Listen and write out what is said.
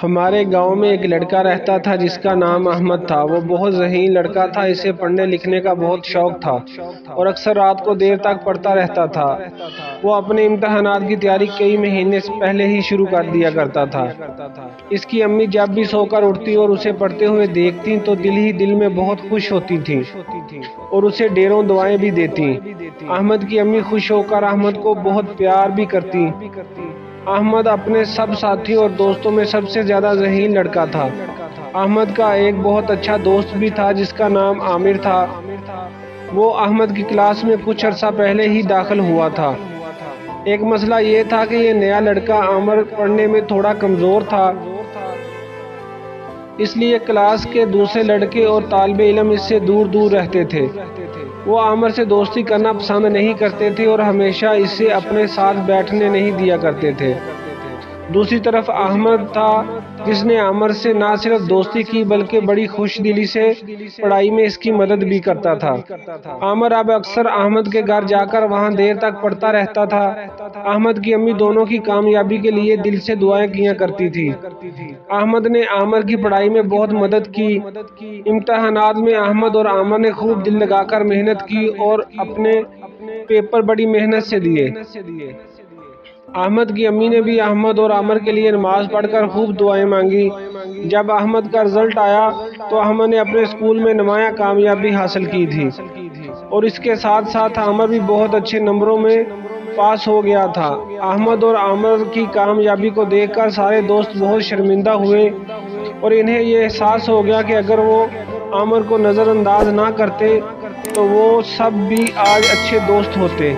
ہمارے گاؤں میں ایک لڑکا رہتا تھا جس کا نام احمد تھا۔ وہ بہت ذہین لڑکا تھا، اسے پڑھنے لکھنے کا بہت شوق تھا اور اکثر رات کو دیر تک پڑھتا رہتا تھا۔ وہ اپنے امتحانات کی تیاری کئی مہینے پہلے ہی شروع کر دیا کرتا تھا۔ اس کی امی جب بھی سو کر اٹھتی اور اسے پڑھتے ہوئے دیکھتی تو دل ہی دل میں بہت خوش ہوتی تھیں اور اسے ڈھیروں دعائیں بھی دیتی۔ احمد کی امی خوش ہو کر احمد کو بہت پیار بھی کرتی۔ احمد اپنے سب ساتھیوں اور دوستوں میں سب سے زیادہ ذہین لڑکا تھا۔ احمد کا ایک بہت اچھا دوست بھی تھا جس کا نام عامر تھا۔ وہ احمد کی کلاس میں کچھ عرصہ پہلے ہی داخل ہوا تھا۔ ایک مسئلہ یہ تھا کہ یہ نیا لڑکا عامر پڑھنے میں تھوڑا کمزور تھا، اس لیے کلاس کے دوسرے لڑکے اور طالب علم اس سے دور دور رہتے تھے۔ وہ عامر سے دوستی کرنا پسند نہیں کرتے تھے اور ہمیشہ اسے اپنے ساتھ بیٹھنے نہیں دیا کرتے تھے۔ دوسری طرف احمد تھا جس نے عامر سے نہ صرف دوستی کی بلکہ بڑی خوش دلی سے پڑھائی میں اس کی مدد بھی کرتا تھا۔ عامر اب اکثر احمد کے گھر جا کر وہاں دیر تک پڑھتا رہتا تھا۔ احمد کی امی دونوں کی کامیابی کے لیے دل سے دعائیں کیا کرتی تھی۔ احمد نے عامر کی پڑھائی میں بہت مدد کی۔ امتحانات میں احمد اور عامر نے خوب دل لگا کر محنت کی اور اپنے پیپر بڑی محنت سے دیے۔ احمد کی امی نے بھی احمد اور عامر کے لیے نماز پڑھ کر خوب دعائیں مانگی۔ جب احمد کا رزلٹ آیا تو احمد نے اپنے اسکول میں نمایاں کامیابی حاصل کی تھی اور اس کے ساتھ ساتھ عامر بھی بہت اچھے نمبروں میں پاس ہو گیا تھا۔ احمد اور عامر کی کامیابی کو دیکھ کر سارے دوست بہت شرمندہ ہوئے اور انہیں یہ احساس ہو گیا کہ اگر وہ عامر کو نظر انداز نہ کرتے تو وہ سب بھی آج اچھے دوست ہوتے۔